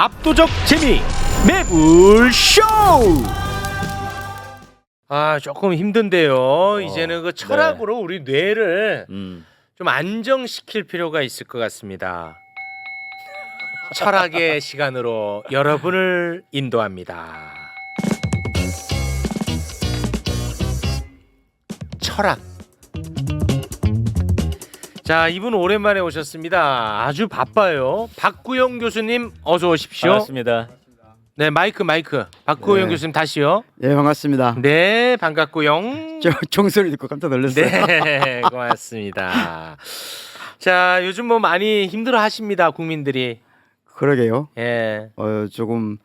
압도적 재미 매불쇼. 아 조금 힘든데요. 이제는 그 철학으로 우리 뇌를 좀 안정시킬 필요가 있을 것 같습니다. 철학의 시간으로 여러분을 인도합니다. 철학. 자, 이분 오랜만에 오셨습니다. 아주 바빠요. 박구영 교수님 어서 오십시오. 반갑습니다. 네, 마이크. 박구영 교수님 다시요. 네, 반갑습니다. 네, 반갑고요. 저 종소리 듣고 깜짝 놀랐어요. 네, 고맙습니다. 자, 요즘 뭐 많이 힘들어 하십니다, 국민들이. 그러게요. 예. 조금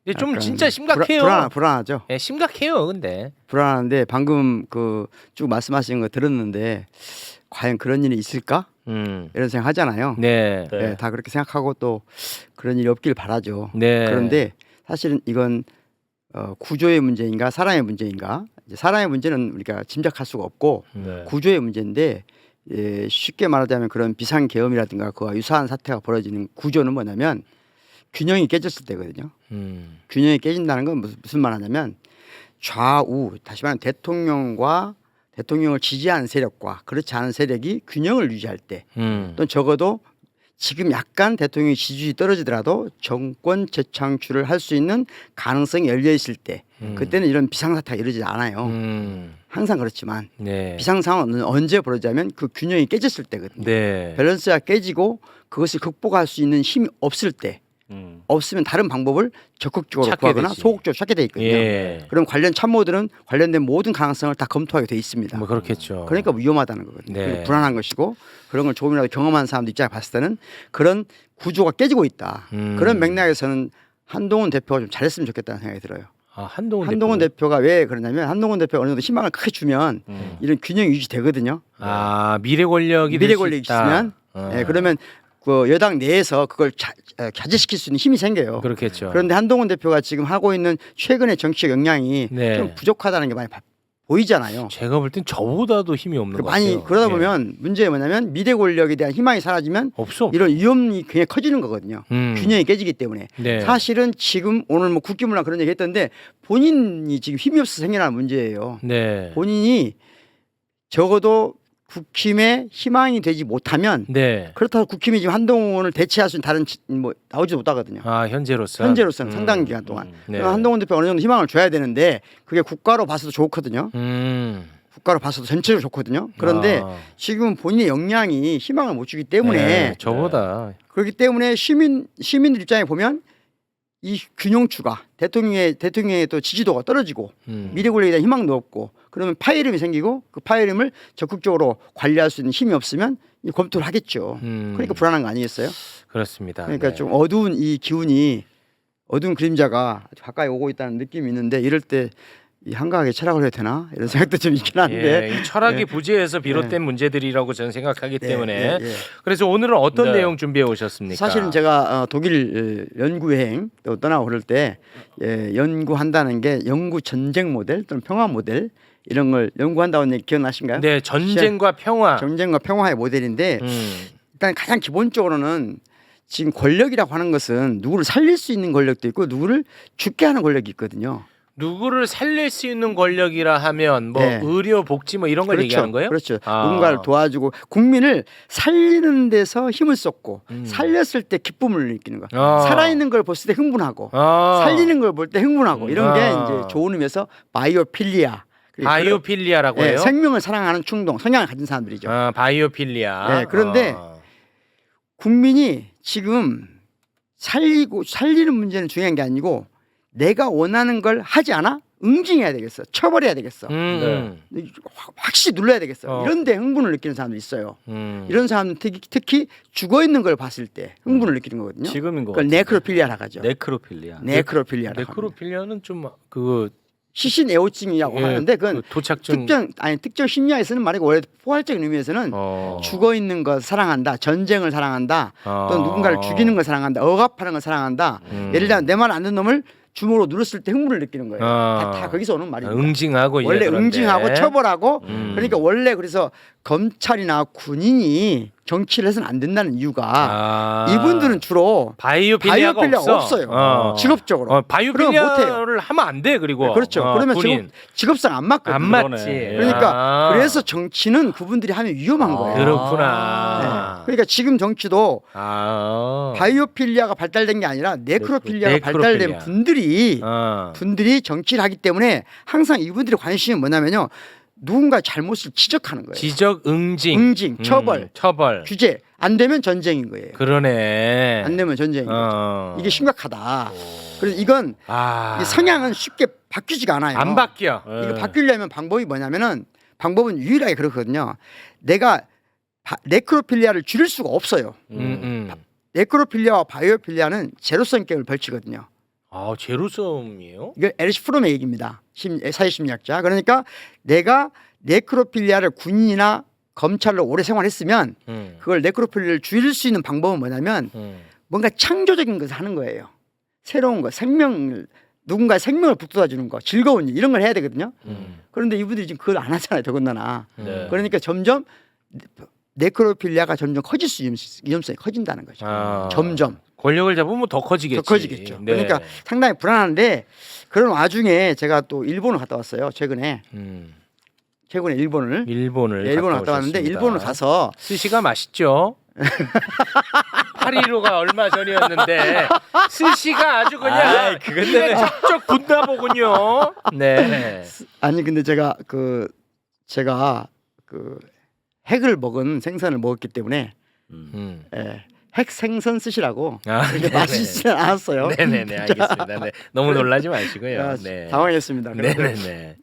근데 좀 약간 진짜 심각해요. 불안하죠. 예, 심각해요, 근데. 불안한데 방금 그 쭉 말씀하신 거 들었는데 과연 그런 일이 있을까? 이런 생각 하잖아요. 네. 네, 다 그렇게 생각하고 또 그런 일이 없길 바라죠. 네. 그런데 사실은 이건 구조의 문제인가 사람의 문제인가? 이제 사람의 문제는 우리가 짐작할 수가 없고 네. 구조의 문제인데 쉽게 말하자면 그런 비상계엄이라든가 그와 유사한 사태가 벌어지는 구조는 뭐냐면 균형이 깨졌을 때거든요. 균형이 깨진다는 건 무슨 말하냐면 좌우 다시 말하면 대통령과 대통령을 지지하는 세력과 그렇지 않은 세력이 균형을 유지할 때 또는 적어도 지금 약간 대통령의 지지율이 떨어지더라도 정권 재창출을 할 수 있는 가능성이 열려 있을 때 그때는 이런 비상사태가 이루어지지 않아요. 항상 그렇지만 네. 비상 상황은 언제 벌어지냐면 그 균형이 깨졌을 때거든요. 네. 밸런스가 깨지고 그것을 극복할 수 있는 힘이 없을 때 없으면 다른 방법을 적극적으로 찾게 구하거나 되지. 소극적으로 찾게 돼 있거든요. 예. 그럼 관련 참모들은 관련된 모든 가능성을 다 검토하게 돼 있습니다. 뭐 그렇겠죠. 그러니까 위험하다는 거거든요. 네. 그리고 불안한 것이고 그런 걸 조금이라도 경험한 사람들 입장에 봤을 때는 그런 구조가 깨지고 있다. 그런 맥락에서는 한동훈 대표가 좀 잘했으면 좋겠다는 생각이 들어요. 아, 한동훈 대표가 왜 그러냐면 한동훈 대표가 어느 정도 희망을 크게 주면 이런 균형이 유지되거든요. 아, 미래 권력이 미래 될 수 권력이 있다. 있으면 그러면 그 여당 내에서 그걸 자제시킬 수 있는 힘이 생겨요. 그렇겠죠. 그런데 한동훈 대표가 지금 하고 있는 최근의 정치적 역량이 네. 좀 부족하다는 게 많이 보이잖아요. 제가 볼 땐 저보다도 힘이 없는 것 많이 같아요. 그러다 예. 보면 문제가 뭐냐면 미래 권력에 대한 희망이 사라지면 없어. 이런 위험이 굉장히 커지는 거거든요. 균형이 깨지기 때문에 네. 사실은 지금 오늘 뭐 국기문란 그런 얘기 했던데 본인이 지금 힘이 없어서 생겨난 문제예요. 네. 본인이 적어도 국힘에 희망이 되지 못하면 네. 그렇다고 국힘이 지금 한동훈을 대체할 수 있는 다른 뭐 나오지도 못하거든요. 아, 현재로서. 현재로서는 상당 기간 동안 네. 한동훈 대표 어느 정도 희망을 줘야 되는데 그게 국가로 봐서도 좋거든요. 국가로 봐서도 전체적으로 좋거든요. 그런데 아. 지금 본인의 역량이 희망을 못 주기 때문에 네, 저보다. 그렇기 때문에 시민들 입장에 보면 이 균형추가 대통령의 또 지지도가 떨어지고 미래 권력에 대한 희망도 없고 그러면 파열음이 생기고 그 파열음을 적극적으로 관리할 수 있는 힘이 없으면 검토를 하겠죠. 그러니까 불안한 거 아니겠어요? 그렇습니다. 그러니까 네. 좀 어두운 이 기운이 어두운 그림자가 가까이 오고 있다는 느낌이 있는데 이럴 때 이 한가하게 철학을 해야 되나 이런 생각도 좀 있긴 한데 이 철학이 네. 부재해서 비롯된 문제들이라고 저는 생각하기 때문에 예. 그래서 오늘은 어떤 네. 내용 준비해 오셨습니까? 사실은 제가 독일 연구여행 또 떠나고 그럴 때 연구한다는 게 영구 전쟁 모델 또는 평화 모델 이런 걸 연구한다는 얘기 기억나신가요? 네, 전쟁과 평화. 전쟁과 평화의 모델인데 일단 가장 기본적으로는 지금 권력이라고 하는 것은 누구를 살릴 수 있는 권력도 있고 누구를 죽게 하는 권력이 있거든요. 누구를 살릴 수 있는 권력이라 하면 뭐 네. 의료, 복지 뭐 이런 걸 얘기하는 거예요? 그렇죠. 아. 누군가를 도와주고 국민을 살리는 데서 힘을 쏟고 살렸을 때 기쁨을 느끼는 거. 살아있는 걸 봤을 때 흥분하고 살리는 걸 볼 때 흥분하고 이런 게 이제 좋은 의미에서 바이오필리아. 바이오필리아라고 네, 해요? 생명을 사랑하는 충동, 성향을 가진 사람들이죠. 바이오필리아. 네, 그런데 국민이 지금 살리는 문제는 중요한 게 아니고 내가 원하는 걸 하지 않아? 응징해야 되겠어. 처벌해야 되겠어. 확실히 눌러야 되겠어. 이런데 흥분을 느끼는 사람도 있어요. 이런 사람은 특히 죽어 있는 걸 봤을 때 흥분을 느끼는 거거든요. 지금인 거. 그걸 네크로필리아라고 하죠. 네크로필리아. 네크로필리아라고 합니다. 네크로필리아는 좀 그 시신애호증이라고 하는데 그건 그 도착증 특정 심리학에서는 말이고 원래 포괄적인 의미에서는 죽어 있는 것 사랑한다, 전쟁을 사랑한다, 또 누군가를 죽이는 걸 사랑한다, 억압하는 걸 사랑한다. 예를 들면 내 말 안 듣는 놈을 주먹으로 누렀을 때 흥분을 느끼는 거예요. 다 거기서 오는 말입니다. 응징하고 원래 그런데. 응징하고 처벌하고 그러니까 원래 그래서 검찰이나 군인이 정치를 해서는 안 된다는 이유가 아. 이분들은 주로 바이오필리아가 없어요. 직업적으로. 그러면 바이오필리아를 하면 안 돼. 그리고 그렇죠. 그러면 직업상 안 맞거든요. 안 맞지. 그러니까 그래서 정치는 그분들이 하면 위험한 거예요. 그렇구나. 네. 그러니까 지금 정치도 바이오필리아가 발달된 게 아니라 네크로필리아가 발달된 분들이 정치를 하기 때문에 항상 이분들의 관심이 뭐냐면요. 누군가 잘못을 지적하는 거예요. 지적, 응징, 처벌, 규제. 안 되면 전쟁인 거예요. 그러네. 안 되면 전쟁인 거죠. 이게 심각하다. 그래서 이건 이 성향은 쉽게 바뀌지가 않아요. 안 바뀌어. 이거 바뀌려면 방법이 뭐냐면은 방법은 유일하게 그렇거든요. 내가 네크로필리아를 줄일 수가 없어요. 네크로필리아와 바이오필리아는 제로성격을 벌치거든요. 아, 제로섬이에요? 이거 에리시 프롬의 얘기입니다. 사회심리학자. 그러니까 내가 네크로필리아를 군인이나 검찰로 오래 생활했으면 그걸 네크로필리아를 줄일 수 있는 방법은 뭐냐면 뭔가 창조적인 것을 하는 거예요. 새로운 거, 누군가의 생명을 북돋아 주는 거, 즐거운 일 이런 걸 해야 되거든요. 그런데 이분들이 지금 그걸 안 하잖아요. 더군다나. 그러니까 점점 네크로필리아가 점점 커질 수 위험성이 커진다는 거죠. 점점. 권력을 잡으면 더 커지겠지. 더 커지겠죠. 네. 그러니까 상당히 불안한데 그런 와중에 제가 또 일본을 갔다 왔어요. 최근에 일본을 갔다 왔는데 일본을 가서 스시가 맛있죠. 8.15가 얼마 전이었는데 스시가 아주 그냥 입에 쩍쩍 붙나 보군요. 네. 아니 근데 제가 핵을 먹은 생선을 먹었기 때문에 핵 생선 스시라고 그렇게 맛있지 않았어요. 네네네 알겠습니다. 네. 너무 놀라지 마시고요. 네. 당황했습니다. 네네네.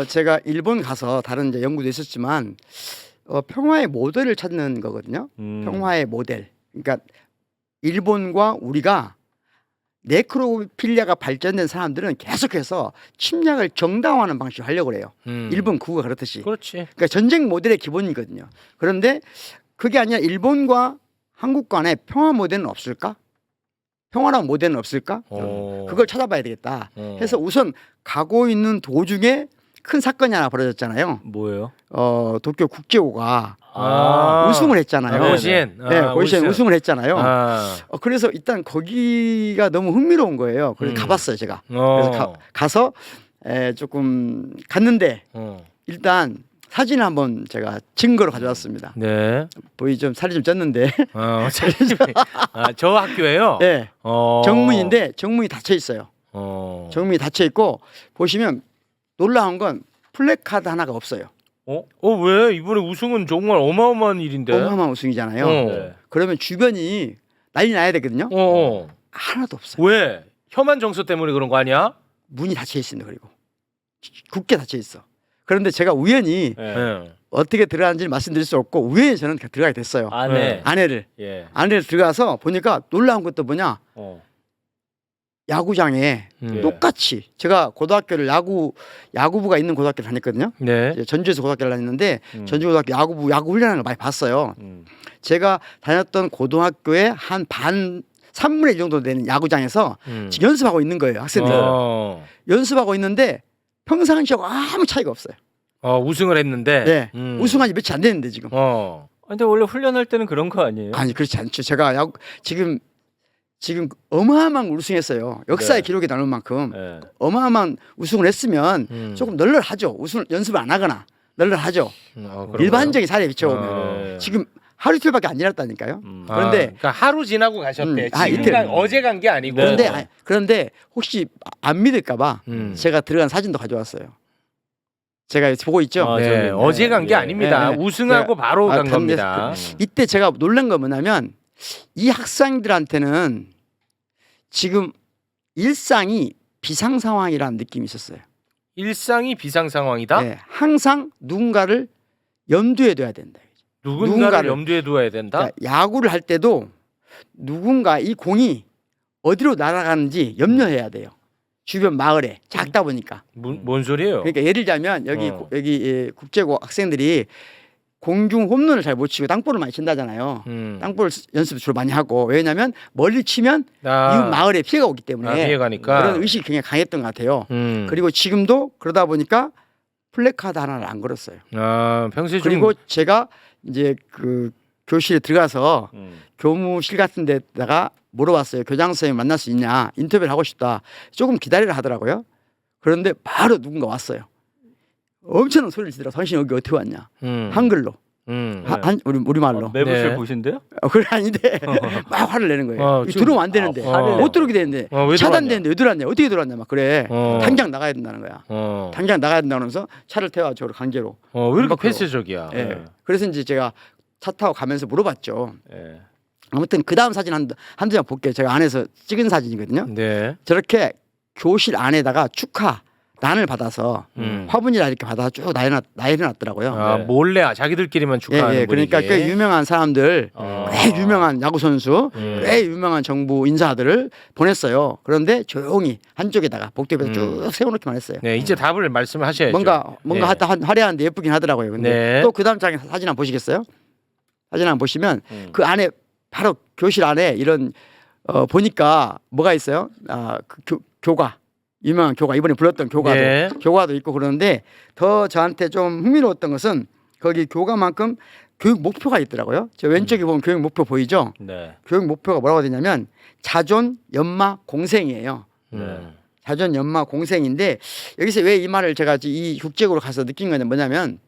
제가 일본 가서 다른 이제 연구도 있었지만 평화의 모델을 찾는 거거든요. 평화의 모델. 그러니까 일본과 우리가 네크로필리아가 발전된 사람들은 계속해서 침략을 정당화하는 방식으로 하려고 그래요. 일본 구가 그렇듯이. 그렇지. 그러니까 전쟁 모델의 기본이거든요. 그런데 그게 아니라 일본과 한국 간에 평화 모델은 없을까? 평화라는 모델은 없을까? 그걸 찾아봐야 되겠다. 해서 우선 가고 있는 도중에 큰 사건이 하나 벌어졌잖아요. 뭐예요? 도쿄 국제호가 우승을 했잖아요. 오시엔. 오시엔 우승을 했잖아요. 그래서 일단 거기가 너무 흥미로운 거예요. 그래서 가봤어요, 제가. 그래서 가서 조금 갔는데 일단 사진을 한번 제가 증거로 가져왔습니다. 네. 보이죠? 살이 좀 쪘는데. 저 학교예요? 네. 정문인데 정문이 닫혀 있어요. 정문이 닫혀 있고 보시면 놀라운 건 플래카드 하나가 없어요. 왜? 이번에 우승은 정말 어마어마한 일인데. 어마어마한 우승이잖아요. 네. 그러면 주변이 난리 나야 되거든요. 하나도 없어요. 왜? 혐한 정서 때문에 그런 거 아니야? 문이 닫혀 있습니다. 그리고 굳게 닫혀 있어. 그런데 제가 우연히 어떻게 들어가는지 말씀드릴 수 없고 우연히 저는 들어가게 됐어요. 아내를 들어가서 보니까 놀라운 것도 뭐냐? 야구장에 똑같이 제가 고등학교를 야구부가 있는 고등학교를 다녔거든요. 네. 전주에서 고등학교를 다녔는데 전주고등학교 야구 훈련하는 걸 많이 봤어요. 제가 다녔던 고등학교의 한 반 3분의 1 정도 되는 야구장에서 지금 연습하고 있는 거예요. 학생들 연습하고 있는데 평상시하고 아무 차이가 없어요. 우승을 했는데. 네. 우승한 지 며칠 안 됐는데 지금. 근데 원래 훈련할 때는 그런 거 아니에요? 아니 그렇지 않죠. 제가 지금 어마어마한 우승했어요. 역사의 기록이 나올 만큼 어마어마한 우승을 했으면 조금 널널하죠. 연습을 안 하거나 널널하죠. 일반적인 사례에 비춰보면 지금 하루 이틀밖에 안 지났다니까요. 그런데 그러니까 하루 지나고 가셨대. 이틀. 어제 간 게 아니고. 그런데 혹시 안 믿을까봐 제가 들어간 사진도 가져왔어요. 제가 보고 있죠. 어제 간 게 아닙니다. 우승하고 바로 간 겁니다. 이때 제가 놀란 건 뭐냐면 이 학생들한테는 지금 일상이 비상 상황이라는 느낌이 있었어요. 일상이 비상 상황이다? 네, 항상 누군가를 염두에 둬야 된다. 누군가를 염두에 두어야 된다? 그러니까 야구를 할 때도 누군가 이 공이 어디로 날아가는지 염려해야 돼요. 주변 마을에 작다 보니까. 뭔 소리예요? 그러니까 예를 들자면 여기 국제고 학생들이 공중 홈런을 잘 못 치고 땅볼을 많이 친다잖아요. 땅볼 연습을 주로 많이 하고 왜냐하면 멀리 치면 이웃 마을에 피해가 오기 때문에 피해 가니까. 그런 의식이 굉장히 강했던 것 같아요. 그리고 지금도 그러다 보니까 플래카드 하나를 안 걸었어요. 아, 평소에 좀 그리고 제가 이제 그 교실에 들어가서 교무실 같은 데다가 물어봤어요. 교장 선생님 만날 수 있냐? 인터뷰를 하고 싶다. 조금 기다리라 하더라고요. 그런데 바로 누군가 왔어요. 엄청난 소리를 지르더라. 당신 여기 어떻게 왔냐? 한글로. 우리말로. 매부실 네. 보신대요? 그게 아닌데 막 화를 내는 거예요. 지금- 들어오면 안 되는데 화를 못 들어오게 되는데 왜 차단되는데 왜 들어왔냐? 어떻게 들어왔냐? 막 그래. 어. 당장 나가야 된다는 거야. 당장 나가야 된다면서 차를 태워 저를 강제로. 왜 이렇게 밖으로. 폐쇄적이야? 예. 그래서 이제 제가 차 타고 가면서 물어봤죠. 예. 아무튼 그 다음 사진 한두 장 볼게요. 제가 안에서 찍은 사진이거든요. 네. 저렇게 교실 안에다가 축하란을 받아서 화분이라 이렇게 받아서 쭉 나열해놨더라고요. 아, 네. 몰래 자기들끼리만 축하하는 예, 그러니까 분위기. 꽤 유명한 사람들, 꽤 유명한 야구 선수, 꽤 유명한 정부 인사들을 보냈어요. 그런데 조용히 한쪽에다가 복도에다 쭉 세워놓기만 했어요. 네, 이제 답을 말씀하셔야죠. 뭔가 네. 하다 화려한데 예쁘긴 하더라고요. 근데 네. 또 그 다음 장에 사진 한번 보시겠어요? 사진 한번 보시면 그 안에 바로 교실 안에 이런 보니까 뭐가 있어요? 그 교과. 유명한 교과 이번에 불렀던 교과도 네. 교과도 있고 그러는데 더 저한테 좀 흥미로웠던 것은 거기 교과만큼 교육 목표가 있더라고요. 저 왼쪽에 보면 교육 목표 보이죠? 네. 교육 목표가 뭐라고 되냐면 자존 연마 공생이에요. 자존 연마 공생인데 여기서 왜 이 말을 제가 이 국제국으로 가서 느낀 건 뭐냐면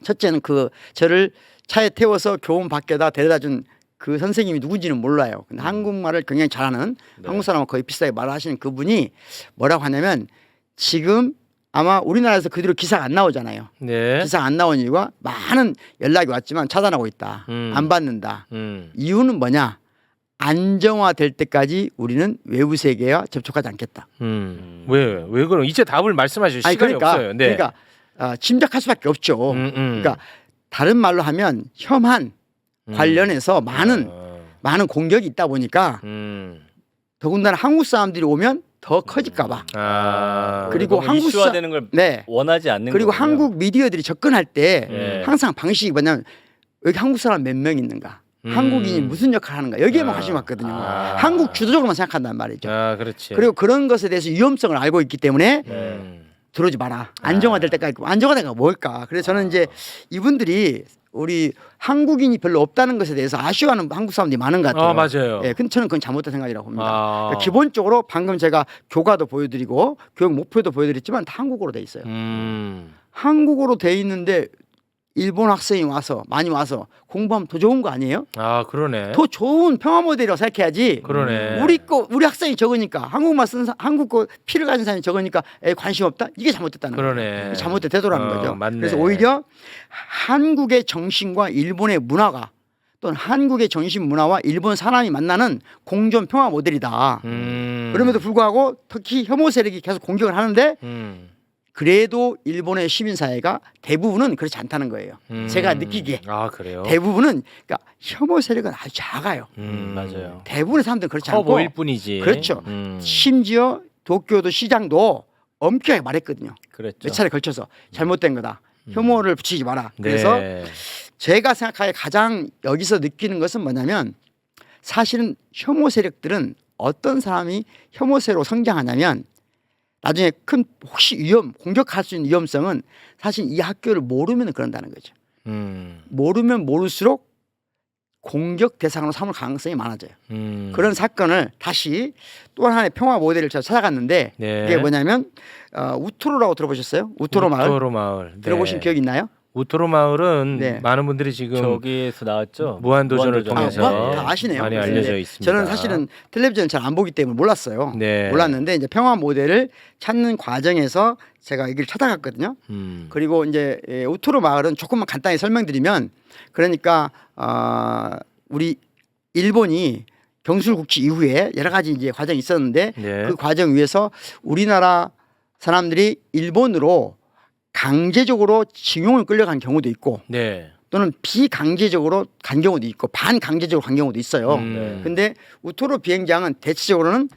첫째는 그 저를 차에 태워서 교원 밖에다 데려다 준 그 선생님이 누군지는 몰라요. 근데 한국말을 굉장히 잘하는 한국 사람하고 거의 비슷하게 말하시는 그분이 뭐라고 하냐면 지금 아마 우리나라에서 그대로 기사가 안 나오잖아요. 네. 기사 안 나온 이유가 많은 연락이 왔지만 차단하고 있다. 안 받는다. 이유는 뭐냐? 안정화될 때까지 우리는 외부 세계와 접촉하지 않겠다. 왜 그럼 이제 답을 말씀하실 시간이 없어요. 네. 그러니까 짐작할 수밖에 없죠. 그러니까 다른 말로 하면 혐한 관련해서 많은 공격이 있다 보니까 더군다나 한국 사람들이 오면 더 커질까봐. 그리고 한국 이슈화되는 걸 네. 원하지 않는 그리고 거군요. 한국 미디어들이 접근할 때 네. 항상 방식이 뭐냐면 여기 한국 사람 몇 명 있는가, 한국인이 무슨 역할을 하는가 여기에만 관심이 많거든요. 한국 주도적으로만 생각한단 말이죠. 그렇지. 그리고 그런 것에 대해서 위험성을 알고 있기 때문에 들어오지 마라. 안정화될 때까지. 안정화가 뭘까? 그래서 저는 이제 이분들이 우리 한국인이 별로 없다는 것에 대해서 아쉬워하는 한국 사람들이 많은 것 같아요. 맞아요. 예, 근데 저는 그건 잘못된 생각이라고 봅니다. 그러니까 기본적으로 방금 제가 교과도 보여드리고 교육 목표도 보여드렸지만 다 한국어로 돼 있어요. 한국어로 돼 있는데 일본 학생이 많이 와서 공부하면 더 좋은 거 아니에요? 그러네. 더 좋은 평화 모델이라고 생각해야지. 그러네. 우리 학생이 적으니까 한국말 쓰는 한국 거 피를 가진 사람이 적으니까 관심 없다. 이게 잘못됐다는 거예요. 그러네. 잘못된 태도라는 거죠. 맞네. 그래서 오히려 한국의 정신과 일본의 문화가 또는 한국의 정신 문화와 일본 사람이 만나는 공존 평화 모델이다. 그럼에도 불구하고 특히 혐오 세력이 계속 공격을 하는데 그래도 일본의 시민사회가 대부분은 그렇지 않다는 거예요. 제가 느끼기에. 그래요? 대부분은 그러니까 혐오 세력은 아주 작아요. 맞아요. 대부분의 사람들은 그렇지 커 않고 보일 뿐이지. 그렇죠. 심지어 도쿄도 시장도 엄격하게 말했거든요. 그랬죠. 몇 차례 걸쳐서 잘못된 거다. 혐오를 붙이지 마라. 그래서 네. 제가 생각하기에 가장 여기서 느끼는 것은 뭐냐면 사실은 혐오 세력들은 어떤 사람이 혐오 세력으로 성장하냐면 나중에 큰 혹시 공격할 수 있는 위험성은 사실 이 학교를 모르면 그런다는 거죠. 모르면 모를수록 공격 대상으로 삼을 가능성이 많아져요. 그런 사건을 다시 또 하나의 평화 모델을 제가 찾아갔는데 네. 이게 뭐냐면 우토로라고 들어보셨어요? 우토로 마을 우토로 마을. 네. 들어보신 기억 있나요? 우토로 마을은 네. 많은 분들이 지금 저기에서 나왔죠. 무한도전을 무한도전. 통해서 다 아시네요. 많이 그래서 알려져 이제 있습니다. 저는 사실은 텔레비전 잘 안 보기 때문에 몰랐어요. 네. 몰랐는데 이제 평화 모델을 찾는 과정에서 제가 여기를 찾아갔거든요. 그리고 이제 우토로 마을은 조금만 간단히 설명드리면 그러니까 우리 일본이 경술국치 이후에 여러 가지 이제 과정이 있었는데 네. 그 과정 위에서 우리나라 사람들이 일본으로 강제적으로 징용을 끌려간 경우도 있고 네. 또는 비강제적으로 간 경우도 있고 반강제적으로 간 경우도 있어요. 네. 근데 우토로 비행장은 대체적으로는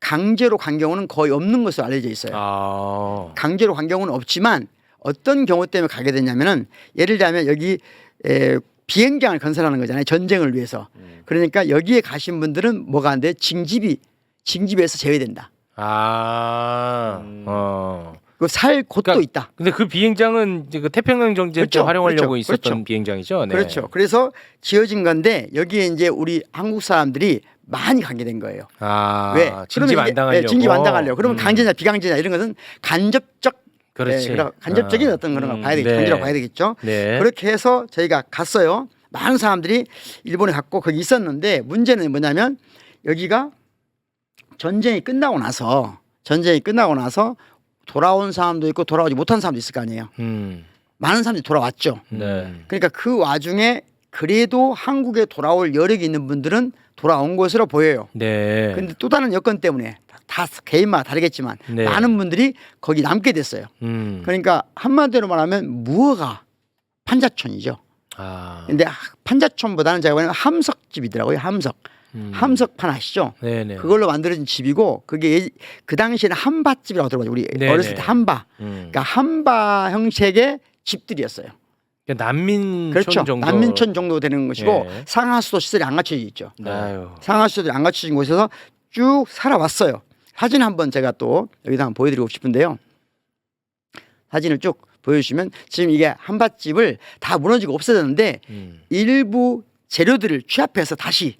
강제로 간 경우는 거의 없는 것으로 알려져 있어요. 강제로 간 경우는 없지만 어떤 경우 때문에 가게 되냐면은 예를 들면 여기 비행장을 건설하는 거잖아요. 전쟁을 위해서. 그러니까 여기에 가신 분들은 뭐가 안 돼? 징집에서 제외된다. 그 살 곳도 그러니까 있다. 근데 그 비행장은 이제 그 태평양 정전 때 그렇죠. 활용하려고 그렇죠. 있었던 그렇죠. 비행장이죠. 네. 그렇죠. 그래서 지어진 건데 여기에 이제 우리 한국 사람들이 많이 가게 된 거예요. 아, 왜? 징집 안 당하려고. 징집 안 당하려고. 그러면 강제냐 비강제냐 이런 것은 간접적 그렇지. 간접적인 어떤 그런 걸 봐야 되겠죠. 네. 간접적으로 봐야 되겠죠. 네. 그렇게 해서 저희가 갔어요. 많은 사람들이 일본에 갔고 거기 있었는데 문제는 뭐냐면 여기가 전쟁이 끝나고 나서 돌아온 사람도 있고 돌아오지 못한 사람도 있을 거 아니에요. 많은 사람들이 돌아왔죠. 네. 그러니까 그 와중에 그래도 한국에 돌아올 여력이 있는 분들은 돌아온 것으로 보여요. 네. 그런데 또 다른 여건 때문에 다 개인마다 다르겠지만 네. 많은 분들이 거기 남게 됐어요. 그러니까 한마디로 말하면 무허가 판자촌이죠. 아. 근데 판자촌보다는 제가 보기에는 함석집이더라고요. 함석판 아시죠? 네네. 그걸로 만들어진 집이고 그게 그 당시에는 한바집이라고 들어봤죠. 우리 네네. 어렸을 때 한바. 그러니까 한바 형식의 집들이었어요. 그러니까 난민촌 그렇죠. 정도. 난민촌 정도 되는 것이고 네. 상하수도 시설이 안 갖춰져 있죠. 아유. 상하수도들이 안 갖춰진 곳에서 쭉 살아왔어요. 사진 한번 제가 또 여기다 한번 보여드리고 싶은데요. 사진을 쭉 보여주시면 지금 이게 한밭집을 다 무너지고 없어졌는데 일부 재료들을 취합해서 다시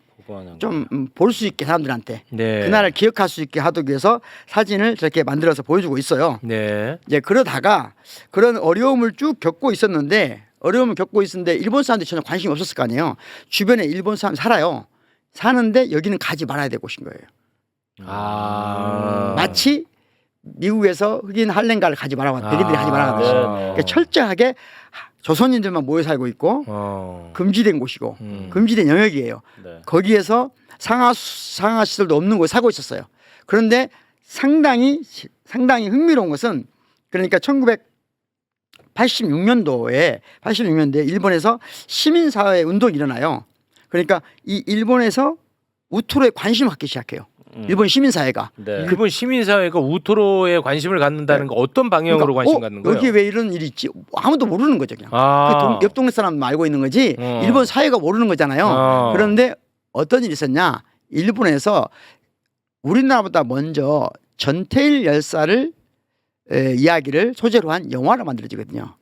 좀 볼 수 있게 사람들한테 네. 그날을 기억할 수 있게 하기 위해서 사진을 저렇게 만들어서 보여주고 있어요. 네. 이제 그러다가 그런 어려움을 쭉 겪고 있었는데 일본 사람들이 전혀 관심이 없었을 거 아니에요. 주변에 일본 사람 살아요. 사는데 여기는 가지 말아야 될 곳인 거예요. 아. 마치 미국에서 흑인 할렘가를 가지 말아야 백인들이 가지 말아야 듯이 그러니까 철저하게 조선인들만 모여 살고 있고 금지된 곳이고 금지된 영역이에요. 네. 거기에서 상하 시설도 없는 곳에 살고 있었어요. 그런데 상당히 흥미로운 것은 그러니까 1986년도에 일본에서 시민사회 운동이 일어나요. 그러니까 이 일본에서 우토로에 관심을 갖기 시작해요. 일본 시민사회가. 네. 일본 시민사회가 우토로에 관심을 갖는다는 거 어떤 방향으로 그러니까, 관심 갖는 거예요? 여기 왜 이런 일이 있지? 아무도 모르는 거죠. 그냥. 아. 옆 동네 사람만 알고 있는 거지 일본 사회가 모르는 거잖아요. 그런데 어떤 일이 있었냐? 일본에서 우리나라보다 먼저 전태일 열사를 이야기를 소재로 한 영화를 만들어지거든요.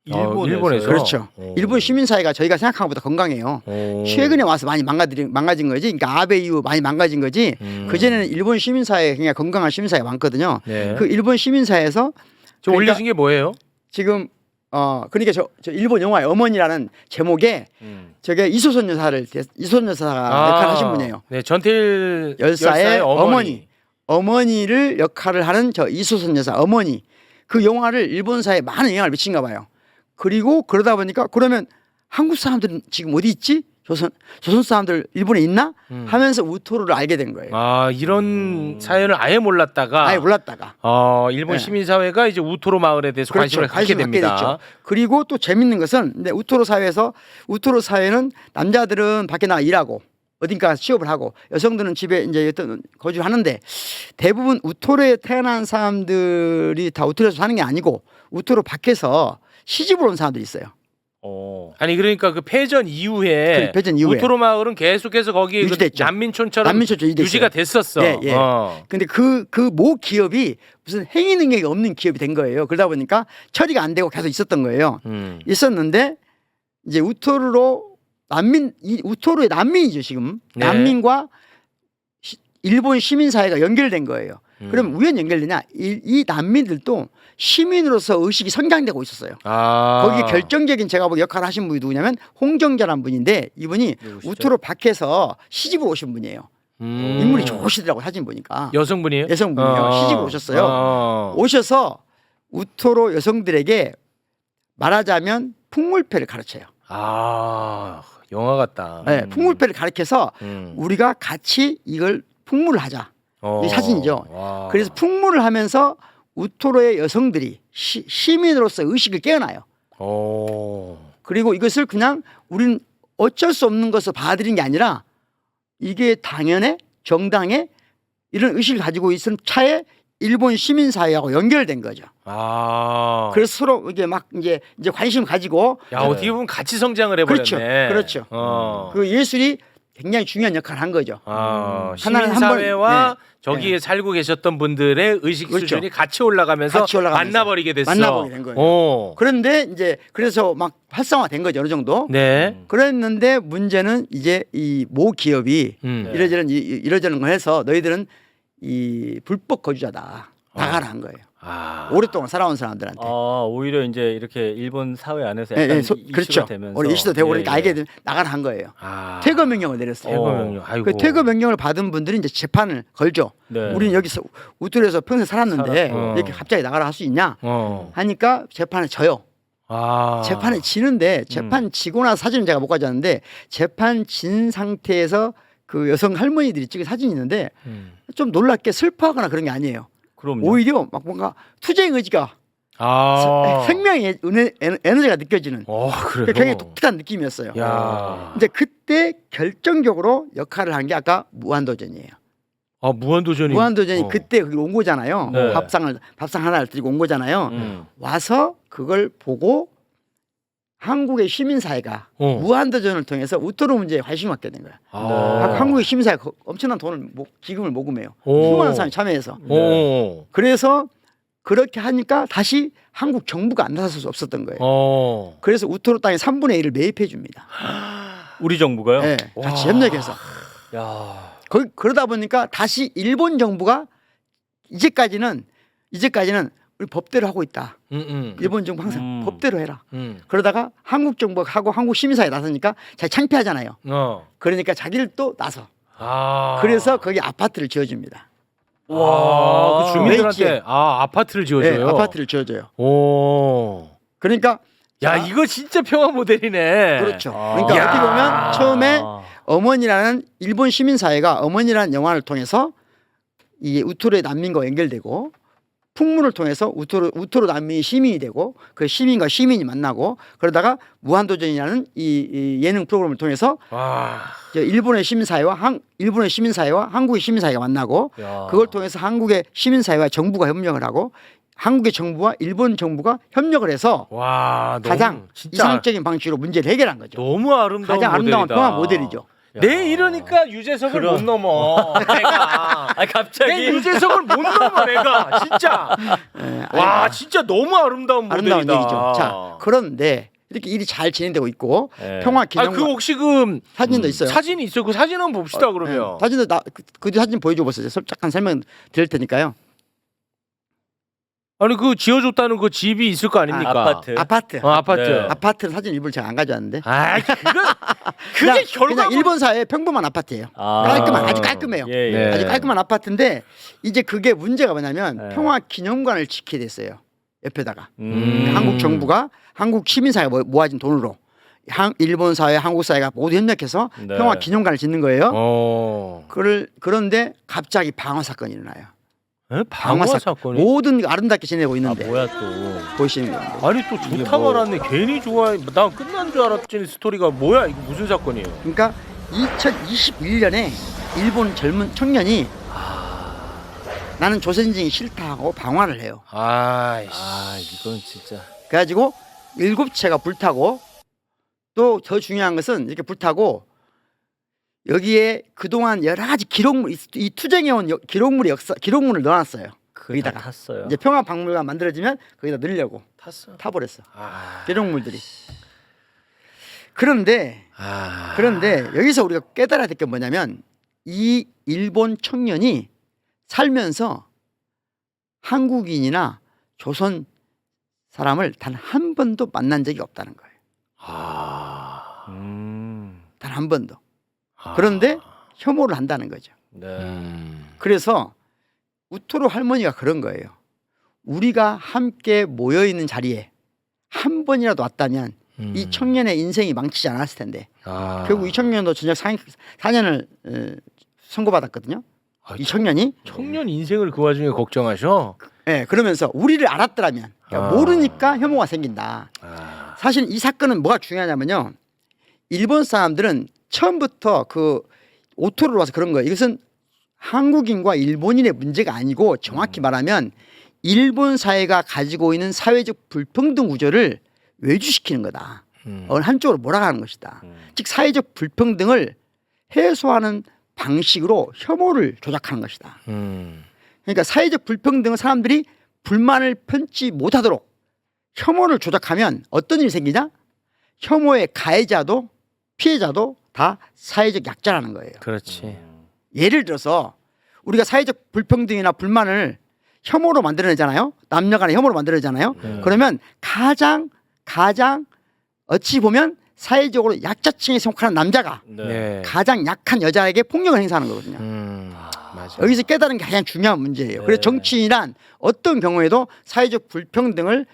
일본에서 그렇죠. 일본 시민사회가 저희가 생각한 것보다 건강해요. 최근에 와서 많이 망가진 거지. 그러니까 아베 이후 많이 망가진 거지. 그전에는 일본 시민사회 굉장히 건강한 시민사회가 많거든요. 네. 그 일본 시민사회에서 저 그러니까 올려진 게 뭐예요? 지금 그러니까 저 일본 영화의 어머니라는 제목에 저게 이소선 여사가 역할을 하신 분이에요. 네, 전태일 열사의 어머니를 역할을 하는 저 이소선 여사 어머니. 그 영화를 일본 사회에 많은 영향을 미친가 봐요. 그리고 그러다 보니까 그러면 한국 사람들은 지금 어디 있지? 조선 사람들 일본에 있나? 하면서 우토로를 알게 된 거예요. 아, 이런 사연을 아예 몰랐다가 일본 네. 시민사회가 이제 우토로 마을에 대해서 그렇죠. 관심을 갖게 됩니다. 됐죠. 그리고 또 재밌는 것은 근데 우토로 사회는 남자들은 밖에 나가 일하고 어딘가 취업을 하고 여성들은 집에 이제 거주를 하는데 대부분 우토로에 태어난 사람들이 다 우토로에서 사는 게 아니고 우토로 밖에서 시집을 온 사람들이 있어요. 아니 그러니까 그 패전 이후에 우토로 마을은 계속해서 거기 그 난민촌처럼 유지가 됐었어. 예. 근데 그 모 기업이 무슨 행위 능력이 없는 기업이 된 거예요. 그러다 보니까 처리가 안 되고 계속 있었던 거예요. 있었는데 이제 우토로의 난민이죠 지금. 네. 난민과 일본 시민사회가 연결된 거예요. 그럼 우연 연결되냐? 이 난민들도 시민으로서 의식이 성장되고 있었어요. 거기에 결정적인 제가 보기 역할을 하신 분이 누구냐면 홍정자라는 분인데 이분이 누구시죠? 우토로 밖에서 시집으로 오신 분이에요. 인물이 좋으시더라고 사진 보니까. 여성분이에요? 여성분이요. 시집으로 오셨어요. 오셔서 우토로 여성들에게 말하자면 풍물패를 가르쳐요. 영화 같다. 네, 풍물패를 가르쳐서 우리가 같이 이걸 풍물을 하자. 이 사진이죠. 그래서 풍물을 하면서 우토로의 여성들이 시민으로서 의식을 깨어나요. 그리고 이것을 그냥 우리는 어쩔 수 없는 것을 받아들인 게 아니라 이게 당연해 정당해 이런 의식을 가지고 있은 차에 일본 시민사회하고 연결된 거죠. 그래서 서로 이게 막 이제 관심 가지고 어떻게 보면 같이 성장을 해버렸네. 그렇죠. 그 예술이 굉장히 중요한 역할을 한 거죠. 시민사회와 저기에 살고 계셨던 분들의 의식 그렇죠. 수준이 같이 올라가면서 만나버리게 됐어. 만나버리게 된 거예요. 그런데 이제 그래서 막 활성화된 거죠 어느 정도. 네. 그랬는데 문제는 이제 이 모 기업이 네. 이러저런 걸 해서 너희들은 이 불법 거주자다 나가라 한 거예요. 오랫동안 살아온 사람들한테. 오히려 이제 이렇게 일본 사회 안에서 예, 약간 예, 이슈가 그렇죠. 되면서 우리 이슈도 되고 그러니까 예, 알게 예. 되면 나가라 한 거예요. 퇴거 명령을 내렸어요. 퇴거 명령. 아이고. 그 퇴거 명령을 받은 분들이 이제 재판을 걸죠. 네. 우리는 여기서 우뚝에서 평생 살았는데 살았어. 이렇게 갑자기 나가라 할 수 있냐 하니까 재판에 져요. 아. 재판에 지는데 재판 지고 나서 사진은 제가 못 가져왔는데 재판 진 상태에서 그 여성 할머니들이 찍은 사진이 있는데 좀 놀랍게 슬퍼하거나 그런 게 아니에요. 그럼요. 오히려 막 뭔가 투쟁 의지가 생명의 에너지가 느껴지는 그래요. 굉장히 독특한 느낌이었어요. 야. 이제 그때 결정적으로 역할을 한 게 아까 무한도전이에요. 무한도전이. 무한도전이 그때 거기 온 거잖아요. 네. 밥상 하나를 들고 온 거잖아요. 와서 그걸 보고 한국의 시민사회가 무한도전을 통해서 우토로 문제에 관심을 갖게 된 거야. 한국의 시민사회가 엄청난 기금을 모금해요. 수많은 사람이 참여해서. 그래서 그렇게 하니까 다시 한국 정부가 안 나설 수 없었던 거예요. 그래서 우토로 땅에 3분의 1을 매입해 줍니다. 우리 정부가요? 네, 같이 협력해서. 야. 그러다 보니까 다시 일본 정부가 이제까지는 우리 법대로 하고 있다. 일본 정부 항상 법대로 해라. 그러다가 한국 정부가 하고 한국 시민사회 나서니까 자기 창피하잖아요. 그러니까 자기를 또 나서. 그래서 거기 아파트를 지어줍니다. 와, 그 주민들한테 아파트를 지어줘요. 네, 아파트를 지어줘요. 오. 그러니까 야, 이거 진짜 평화 모델이네. 그렇죠. 그러니까 어떻게 보면 처음에 어머니라는 일본 시민사회가 어머니라는 영화를 통해서 이게 우토로의 난민과 연결되고 풍문을 통해서 우토로 난민이 시민이 되고 그 시민과 시민이 만나고 그러다가 무한도전이라는 이 예능 프로그램을 통해서 일본의 시민사회와 한국의 시민사회가 만나고 그걸 통해서 한국의 시민사회와 정부가 협력을 하고 한국의 정부와 일본 정부가 협력을 해서 가장 이상적인 방식으로 문제를 해결한 거죠. 너무 아름다운 가장 아름다운 모델이다. 평화 모델이죠. 내 이러니까 유재석을 못 넘어. 내가. 갑자기 내 유재석을 못 넘어 내가 진짜. 와 진짜 너무 아름다운 아름다운 모델이다. 얘기죠. 자 그런데 이렇게 일이 잘 진행되고 있고 평화 기념관 그 혹시 그 사진도 있어요. 사진이 있어요. 그 사진 한번 봅시다 그러면. 사진도 그 사진 보여줘 보세요. 잠깐 설명 드릴 테니까요. 아니 그 지어줬다는 그 집이 있을 거 아닙니까? 아파트. 아파트. 네. 아파트 사진 일부러 제가 안 가져왔는데. 그게 그냥 일본 사회의 평범한 아파트예요. 아주 깔끔해요. 예. 아주 깔끔한 아파트인데 이제 그게 문제가 뭐냐면 평화 기념관을 짓게 됐어요. 옆에다가 한국 정부가 한국 시민사회가 모아진 돈으로 일본 사회, 한국 사회가 모두 협력해서 평화 기념관을 짓는 거예요. 그런데 갑자기 방화 사건이 일어나요. 방화 사건이? 모든 아름답게 지내고 있는데 뭐야 또 보시는 건데. 아니 또 좋다 말았네. 괜히 좋아해. 난 끝난 줄 알았더니 스토리가 뭐야? 이거 무슨 사건이에요? 그러니까 2021년에 일본 젊은 청년이 나는 조선인이 싫다 하고 방화를 해요. 이건 진짜. 그래가지고 7채가 불타고 또 더 중요한 것은 이렇게 불타고 여기에 그동안 여러 가지 기록물 이 투쟁해온 기록물을 넣어놨어요. 거기다가 탔어요. 이제 평화박물관 만들어지면 거기다 넣으려고 타버렸어. 기록물들이. 그런데 여기서 우리가 깨달아야 될 게 뭐냐면 이 일본 청년이 살면서 한국인이나 조선 사람을 단 한 번도 만난 적이 없다는 거예요. 단 한 번도. 그런데 혐오를 한다는 거죠. 그래서 우토로 할머니가 그런 거예요. 우리가 함께 모여있는 자리에 한 번이라도 왔다면 이 청년의 인생이 망치지 않았을 텐데 결국 이 청년도 전역 4년을 선고받았거든요. 이 청년이 청년 인생을 그 와중에 걱정하셔? 네, 그러면서 우리를 알았더라면 그러니까 모르니까 혐오가 생긴다. 사실 이 사건은 뭐가 중요하냐면요. 일본 사람들은 처음부터 그 오토를 와서 그런 거예요. 이것은 한국인과 일본인의 문제가 아니고 정확히 말하면 일본 사회가 가지고 있는 사회적 불평등 구조를 외주시키는 거다. 어느 한쪽으로 몰아가는 것이다. 즉 사회적 불평등을 해소하는 방식으로 혐오를 조작하는 것이다. 음. 그러니까 사회적 불평등은 사람들이 불만을 편지 못하도록 혐오를 조작하면 어떤 일이 생기냐? 혐오의 가해자도 피해자도 다 사회적 약자라는 거예요. 그렇지. 예를 들어서 우리가 사회적 불평등이나 불만을 혐오로 만들어내잖아요. 남녀간의 혐오로 만들어내잖아요. 그러면 가장 어찌 보면 사회적으로 약자층에 속하는 남자가 네. 가장 약한 여자에게 폭력을 행사하는 거거든요. 맞아. 여기서 깨달은 게 가장 중요한 문제예요. 네. 그래서 정치인이란 어떤 경우에도 사회적 불평등을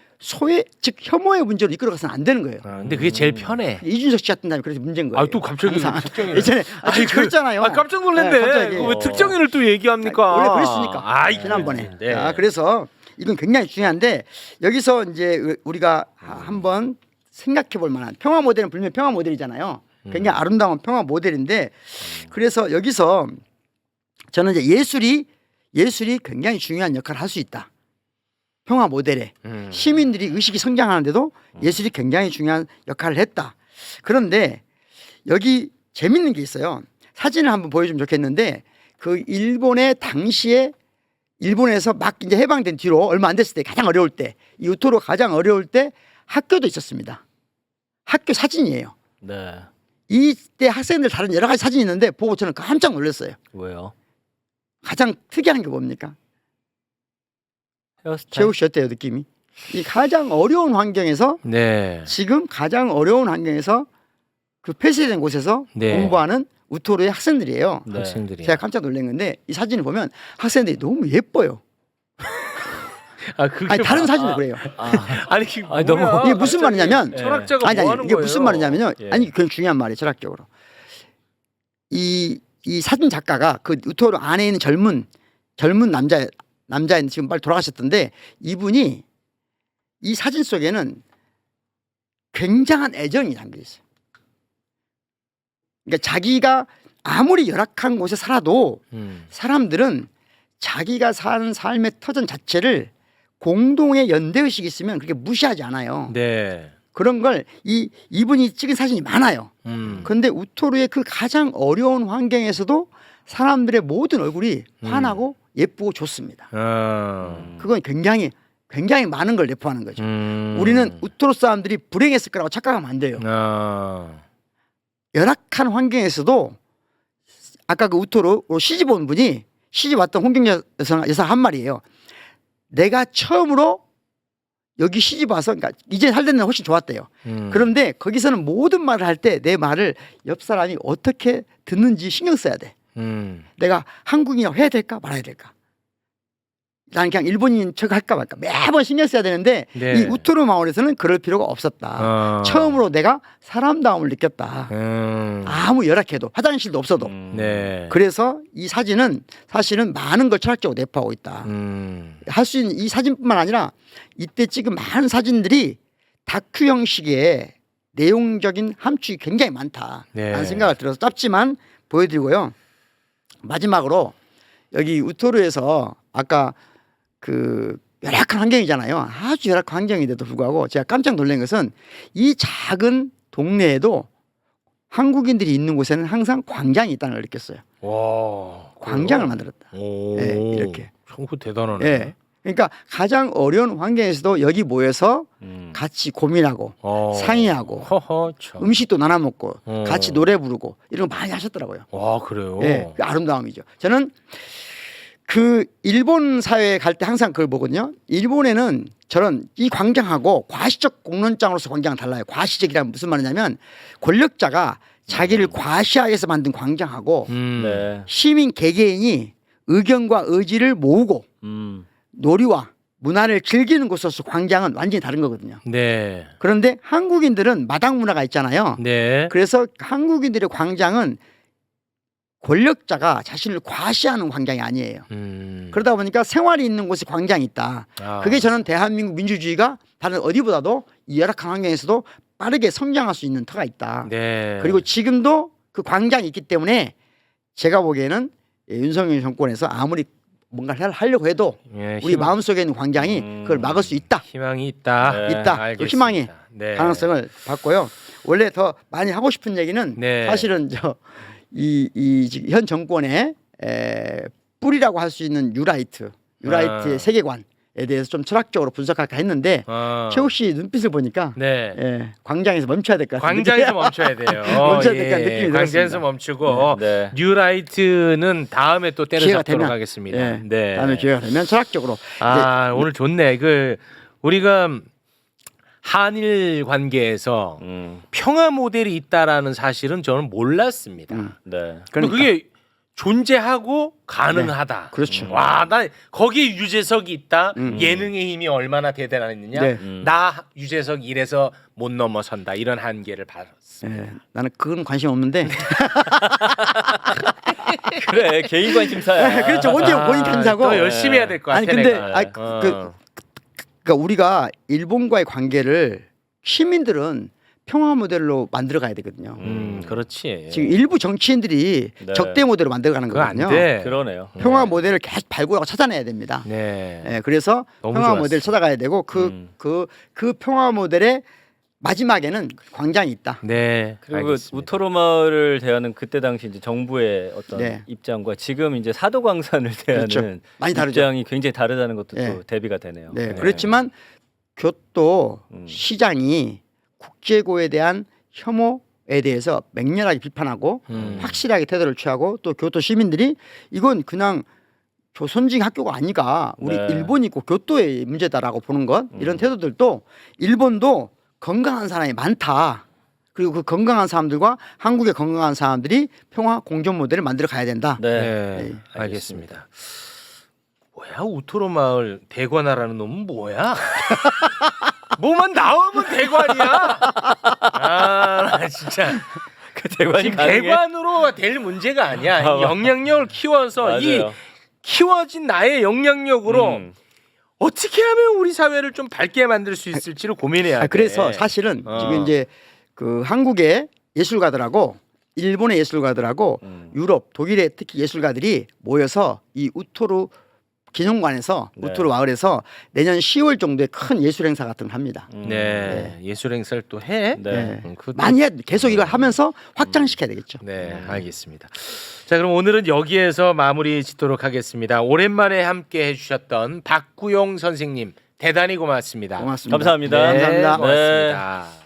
즉 혐오의 문제로 이끌어가서는 안 되는 거예요. 근데 그게 제일 편해. 이준석 씨 같은 사람이 그래서 문제인 거예요. 아 또 갑자기 항상. 특정인. 예전에 그랬잖아요. 깜짝 놀랐네. 네, 갑자기. 왜 특정인을 또 얘기합니까? 원래 그랬으니까. 아이, 지난번에. 네. 그래서 이건 굉장히 중요한데 여기서 이제 우리가 한번 생각해 볼 만한 평화 모델은 분명 평화 모델이잖아요. 굉장히 아름다운 평화 모델인데 그래서 여기서 저는 이제 예술이 굉장히 중요한 역할을 할 수 있다. 평화 모델에 시민들이 의식이 성장하는데도 예술이 굉장히 중요한 역할을 했다. 그런데 여기 재밌는 게 있어요. 사진을 한번 보여주면 좋겠는데 그 일본의 당시에 일본에서 막 이제 해방된 뒤로 얼마 안 됐을 때 가장 어려울 때 이 우토로 가장 어려울 때 학교도 있었습니다. 학교 사진이에요. 네. 이때 학생들 다른 여러 가지 사진이 있는데 보고 저는 깜짝 놀랐어요. 왜요? 가장 특이한 게 뭡니까? 헤어스타일. 최욱 씨 어때요 느낌이? 이 가장 어려운 환경에서 네. 지금 가장 어려운 환경에서 그 폐쇄된 곳에서 네. 공부하는 우토르의 학생들이에요. 네. 학생들이. 제가 깜짝 놀란 건데 이 사진을 보면 학생들이 너무 예뻐요. 아 그게 아니 다른 사진도 그래요. 아니 이게 아니, 너무- 뭐야? 이게 무슨 갑자기 말이냐면 철학자가 아니 뭐 하는 이게 거예요? 무슨 말이냐면요. 예. 아니 그건 중요한 말이에요. 철학적으로. 이 사진 작가가 그 우토르 안에 있는 젊은 남자인데 지금 빨리 돌아가셨던데 이분이 이 사진 속에는 굉장한 애정이 담겨 있어요. 그러니까 자기가 아무리 열악한 곳에 살아도 사람들은 자기가 사는 삶의 터전 자체를 공동의 연대의식이 있으면 그렇게 무시하지 않아요. 네. 그런 걸 이분이 찍은 사진이 많아요. 음. 그런데 우토르의 그 가장 어려운 환경에서도 사람들의 모든 얼굴이 환하고 예쁘고 좋습니다. 그건 굉장히 많은 걸 내포하는 거죠. 우리는 우토르 사람들이 불행했을 거라고 착각하면 안 돼요. 열악한 환경에서도 아까 그 우토르로 시집 온 분이 시집 왔던 홍경 여성 한 말이에요. 내가 처음으로 여기 시집 와서 그러니까 이제 살던 데는 훨씬 좋았대요. 그런데 거기서는 모든 말을 할 때 내 말을 옆 사람이 어떻게 듣는지 신경 써야 돼. 내가 한국인이라고 해야 될까 말아야 될까. 나는 그냥 일본인 척 할까 말까 매번 신경 써야 되는데 네. 이 우토르 마을에서는 그럴 필요가 없었다. 처음으로 내가 사람다움을 느꼈다. 아무 열악해도 화장실도 없어도. 네. 그래서 이 사진은 사실은 많은 걸 철학적으로 내포하고 있다. 할 수 있는 이 사진뿐만 아니라 이때 찍은 많은 사진들이 다큐 형식의 내용적인 함축이 굉장히 많다라는 네. 생각을 들어서 짧지만 보여드리고요. 마지막으로 여기 우토르에서 아까 그 열악한 환경이잖아요. 아주 열악한 환경인데도 불구하고 제가 깜짝 놀란 것은 이 작은 동네에도 한국인들이 있는 곳에는 항상 광장이 있다는 걸 느꼈어요. 와. 광장을 만들었다. 오. 네, 이렇게. 정말 대단하네. 네. 그러니까 가장 어려운 환경에서도 여기 모여서 같이 고민하고 상의하고 허허, 참. 음식도 나눠 먹고 같이 노래 부르고 이런 거 많이 하셨더라고요. 와 그래요. 네, 그 아름다움이죠. 저는 그 일본 사회에 갈 때 항상 그걸 보거든요. 일본에는 저런 이 광장하고 과시적 공론장으로서 광장은 달라요. 과시적이란 무슨 말이냐면 권력자가 자기를 과시하기 위해서 만든 광장하고 네. 시민 개개인이 의견과 의지를 모으고 놀이와 문화를 즐기는 곳으로서 광장은 완전히 다른 거거든요. 네. 그런데 한국인들은 마당 문화가 있잖아요. 네. 그래서 한국인들의 광장은 권력자가 자신을 과시하는 광장이 아니에요. 그러다 보니까 생활이 있는 곳에 광장이 있다. 그게 저는 대한민국 민주주의가 다른 어디보다도 이 열악한 환경에서도 빠르게 성장할 수 있는 터가 있다. 네. 그리고 지금도 그 광장이 있기 때문에 제가 보기에는 윤석열 정권에서 아무리 뭔가를 하려고 해도 예, 우리 마음속에 있는 광장이 그걸 막을 수 있다. 희망이 있다. 네. 있다. 그 알겠습니다. 희망이 네. 가능성을 봤고요. 원래 더 많이 하고 싶은 얘기는 네. 사실은 지금 현 정권의 뿌리라고 할 수 있는 유라이트의 세계관에 대해서 좀 철학적으로 분석할까 했는데 최욱 씨 눈빛을 보니까 네. 광장에서 멈춰야 될 것 같아요. 광장에서 멈춰야 돼요. 멈춰야 될 것 같은 느낌이 광장에서 들었습니다. 멈추고 네. 뉴라이트는 다음에 또 때려 기회가 잡도록 되면, 하겠습니다. 네. 다음에 기회가 되면 철학적으로 오늘 좋네. 우리가 한일 관계에서 평화 모델이 있다라는 사실은 저는 몰랐습니다. 네. 그러니까. 그게 존재하고 가능하다. 그렇죠. 와, 나 거기 유재석이 있다. 예능의 힘이 얼마나 대단했느냐. 네. 나 유재석 이래서 못 넘어선다. 이런 한계를 봤습니다. 나는 그건 관심 없는데 그래 개인 관심사야. 그렇죠. 언제 본인 간사고 또 열심히 해야 될 것 같아. 아니 근데 내가. 그러니까 우리가 일본과의 관계를 시민들은 평화 모델로 만들어 가야 되거든요. 그렇지. 지금 일부 정치인들이 네. 적대 모델로 만들어 가는 그거 안 거거든요. 돼. 그러네요. 평화 모델을 계속 발굴하고 찾아내야 됩니다. 네. 그래서 너무 평화 좋았어. 모델 찾아가야 되고 그 평화 모델의 마지막에는 광장이 있다. 네. 그리고 알겠습니다. 우토로 마을을 대하는 그때 당시 이제 정부의 어떤 네. 입장과 지금 이제 사도광산을 대하는 그렇죠. 많이 다르죠. 입장이 굉장히 다르다는 것도 네. 또 대비가 되네요. 네, 그렇지만 교토 시장이 국제고에 대한 혐오에 대해서 맹렬하게 비판하고 확실하게 태도를 취하고 또 교토 시민들이 이건 그냥 조선직 학교가 아니가 우리 네. 일본이 있고 교토의 문제다라고 보는 것 이런 태도들도 일본도 건강한 사람이 많다. 그리고 그 건강한 사람들과 한국의 건강한 사람들이 평화 공존 모델을 만들어 가야 된다. 네. 네. 알겠습니다. 뭐야 우토로 마을 대관하라는 놈은 뭐야? 뭐만 나오면 대관이야. 나 진짜 그 대관이 지금 가능해? 대관으로 될 문제가 아니야. 이 영향력을 키워서 이 맞아요. 키워진 나의 영향력으로 음. 어떻게 하면 우리 사회를 좀 밝게 만들 수 있을지를 고민해야 돼. 그래서 사실은 지금 이제 그 한국의 예술가들하고 일본의 예술가들하고 유럽, 독일의 특히 예술가들이 모여서 이 우토루 기념관에서 네. 우토루 마을에서 내년 10월 정도에 큰 예술 행사 같은 걸 합니다. 네. 예술 행사를 또 해. 네. 그것도 많이 계속 이걸 하면서 확장시켜야 되겠죠. 네, 알겠습니다. 자, 그럼 오늘은 여기에서 마무리 짓도록 하겠습니다. 오랜만에 함께 해주셨던 박구용 선생님 대단히 고맙습니다. 고맙습니다. 감사합니다. 네, 감사합니다. 고맙습니다.